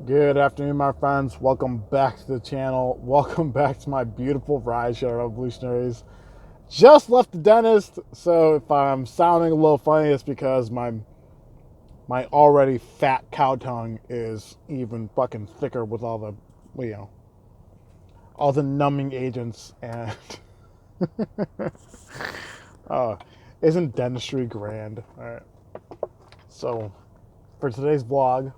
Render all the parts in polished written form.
Good afternoon, my friends. Welcome back to the channel. Welcome back to my beautiful rideshare revolutionaries. Just left the dentist, so if I'm sounding a little funny, it's because my already fat cow tongue is even fucking thicker with all you know, all the numbing agents and uh, isn't dentistry grand? All right. So for today's vlog,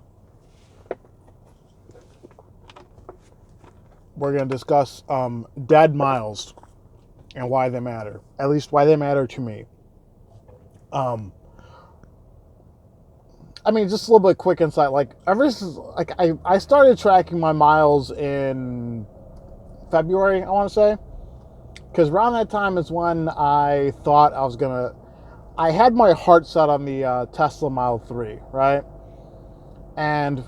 we're gonna discuss dead miles and why they matter. At least why they matter to me. Um, I mean, just a little bit quick insight. Like ever since, like I started tracking my miles in February, I want to say, because around that time is when I thought I was gonna. I had my heart set on the Tesla Model 3, right? And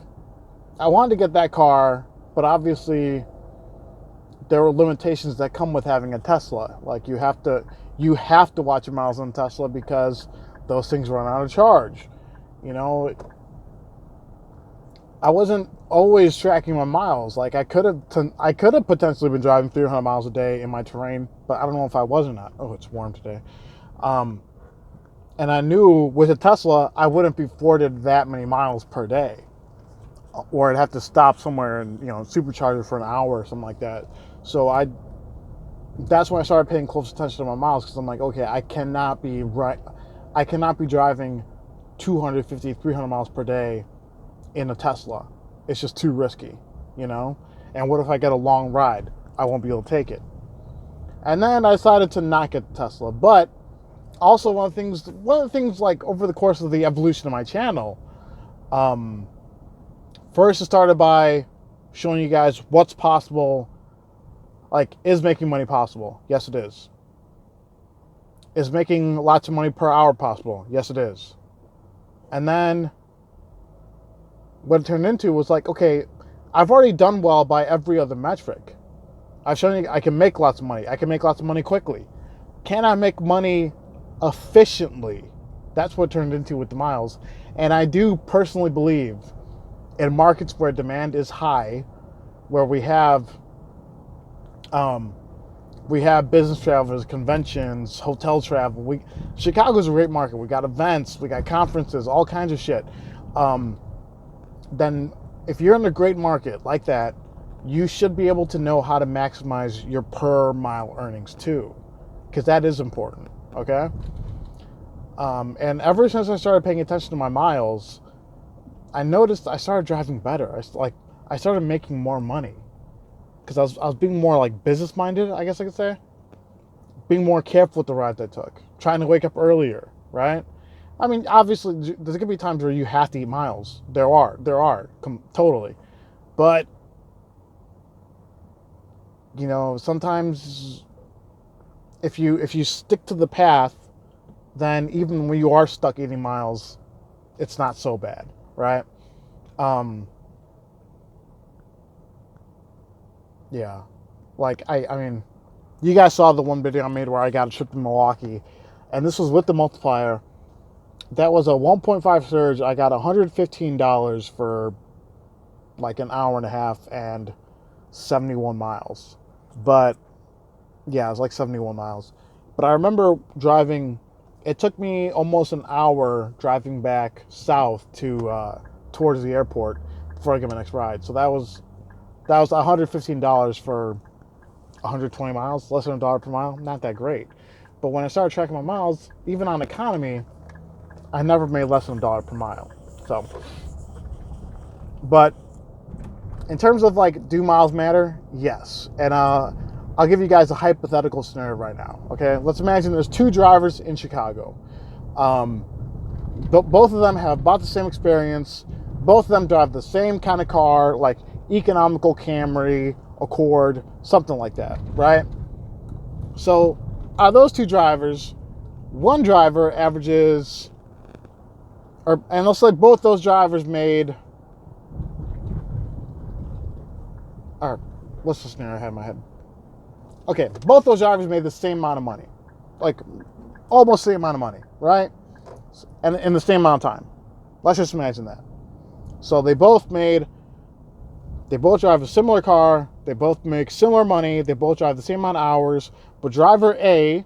I wanted to get that car, but obviously there were limitations that come with having a Tesla. Like you have to watch your miles on Tesla because those things run out of charge. You know, I wasn't always tracking my miles. Like I could have potentially been driving 300 miles a day in my terrain, but I don't know if I was or not. Oh, it's warm today. Um, and I knew with a Tesla, I wouldn't be afforded that many miles per day, or I'd have to stop somewhere and supercharge it for an hour or something like that. So that's when I started paying close attention to my miles because I'm like, okay, I cannot be driving 250, 300 miles per day in a Tesla. It's just too risky, you know? And what if I get a long ride? I won't be able to take it. And then I decided to not get the Tesla. But also one of the things like over the course of the evolution of my channel, um, first it started by showing you guys what's possible. Like, is making money possible? Yes, it is. Is making lots of money per hour possible? Yes, it is. And then what it turned into was like, okay, I've already done well by every other metric. I've shown you I can make lots of money. I can make lots of money quickly. Can I make money efficiently? That's what it turned into with the miles. And I do personally believe in markets where demand is high, where um, we have business travelers, conventions, hotel travel. Chicago's a great market. We got events, we got conferences, all kinds of shit. Um, then if you're in a great market like that, you should be able to know how to maximize your per mile earnings too, because that is important. Okay. And ever since I started paying attention to my miles, I noticed I started driving better. I started making more money because I was being more like business minded, I guess I could say, being more careful with the rides I took, trying to wake up earlier, right? I mean, obviously, there's gonna be times where you have to eat miles. Totally, but sometimes if you stick to the path, then even when you are stuck eating miles, it's not so bad, right? Um, yeah, like I mean, you guys saw the one video I made where I got a trip to Milwaukee, and this was with the multiplier. That was a 1.5 surge. I got $115 for like an hour and a half and 71 miles. But yeah, it was like 71 miles. But I remember driving, it took me almost an hour driving back south to towards the airport before I get my next ride. So that was $115 for 120 miles, less than $1 per mile. Not that great. But when I started tracking my miles, even on economy, I never made less than $1 per mile. So, but in terms of like, do miles matter? Yes. And I'll give you guys a hypothetical scenario right now. Okay, let's imagine there's two drivers in Chicago. Um, both of them have about the same experience. Both of them drive the same kind of car, like economical Camry, Accord, something like that, right? So, out of those two drivers, one driver averages, and let's say both those drivers made, or what's the scenario I had in my head? Okay, both those drivers made the same amount of money, like almost the same amount of money, right? And in the same amount of time. Let's just imagine that. So they both made They both drive a similar car. They both make similar money. They both drive the same amount of hours. But driver A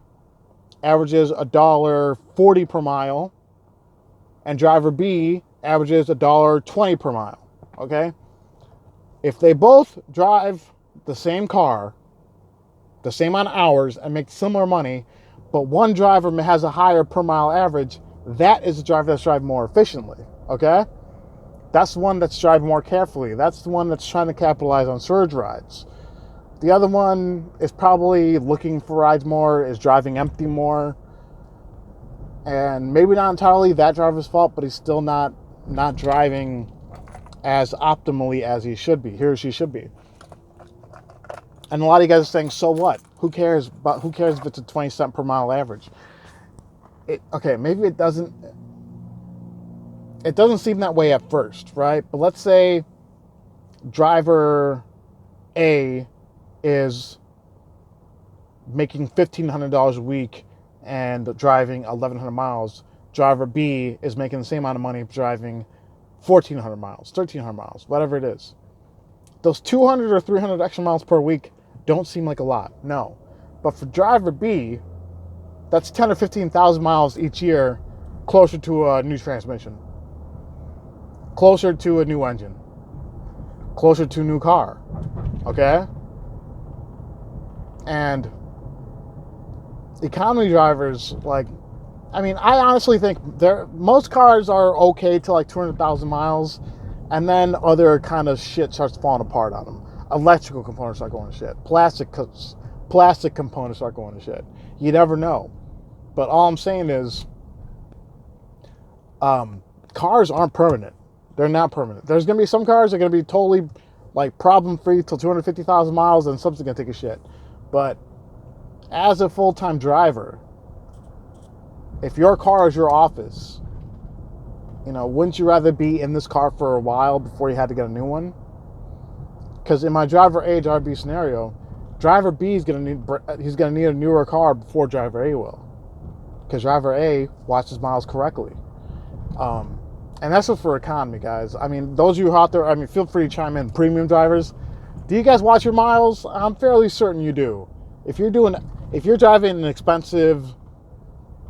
averages $1.40 per mile, and driver B averages $1.20 per mile. Okay? If they both drive the same car, the same amount of hours, and make similar money, but one driver has a higher per mile average, that is the driver that's driving more efficiently. Okay? That's the one that's driving more carefully. That's the one that's trying to capitalize on surge rides. The other one is probably looking for rides more, is driving empty more. And maybe not entirely that driver's fault, but he's still not driving as optimally as he or she should be. And a lot of you guys are saying, so what? Who cares if it's a 20 cent per mile average? Maybe it doesn't seem that way at first, right? But let's say driver A is making $1,500 a week and driving 1,100 miles. Driver B is making the same amount of money driving 1,400 miles, 1,300 miles, whatever it is. Those 200 or 300 extra miles per week don't seem like a lot, no. But for driver B, that's 10 or 15,000 miles each year closer to a new transmission, closer to a new engine, closer to a new car, okay? And economy drivers, I honestly think most cars are okay to like 200,000 miles, and then other kind of shit starts falling apart on them. Electrical components start going to shit. Plastic components start going to shit. You never know. But all I'm saying is, cars aren't permanent. They're not permanent. There's going to be some cars that are going to be totally problem-free till 250,000 miles, and some's going to take a shit. But as a full-time driver, if your car is your office, wouldn't you rather be in this car for a while before you had to get a new one? Because in my driver A, driver B scenario, driver B is going to need a newer car before driver A will, because driver A watches miles correctly. And that's just for economy, guys. Those of you out there, feel free to chime in. Premium drivers, do you guys watch your miles? I'm fairly certain you do. If you're driving an expensive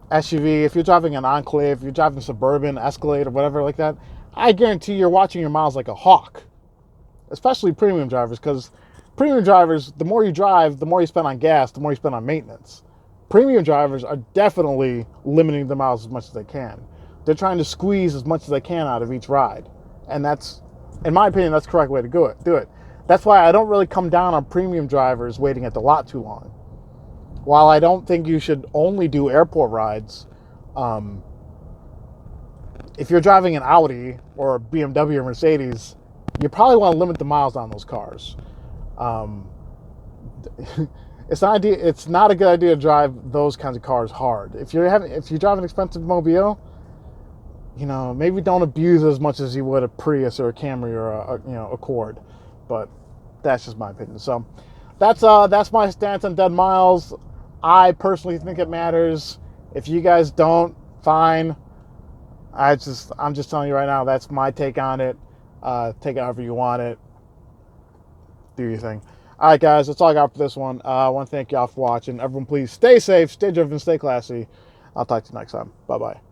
SUV, if you're driving an Enclave, if you're driving a Suburban, Escalade, or whatever like that, I guarantee you're watching your miles like a hawk. Especially premium drivers, because premium drivers, the more you drive, the more you spend on gas, the more you spend on maintenance. Premium drivers are definitely limiting their miles as much as they can. They're trying to squeeze as much as they can out of each ride. And that's, in my opinion, that's the correct way to do it. That's why I don't really come down on premium drivers waiting at the lot too long. While I don't think you should only do airport rides, if you're driving an Audi or a BMW or Mercedes, you probably want to limit the miles on those cars. It's not a good idea to drive those kinds of cars hard. If you drive an expensive Mobile, maybe don't abuse it as much as you would a Prius or a Camry or a Accord. But that's just my opinion. So that's my stance on dead miles. I personally think it matters. If you guys don't, fine. I'm just telling you right now, that's my take on it. Take it however you want it. Do your thing. All right, guys, that's all I got for this one. I want to thank y'all for watching. Everyone, please stay safe, stay driven, stay classy. I'll talk to you next time. Bye-bye.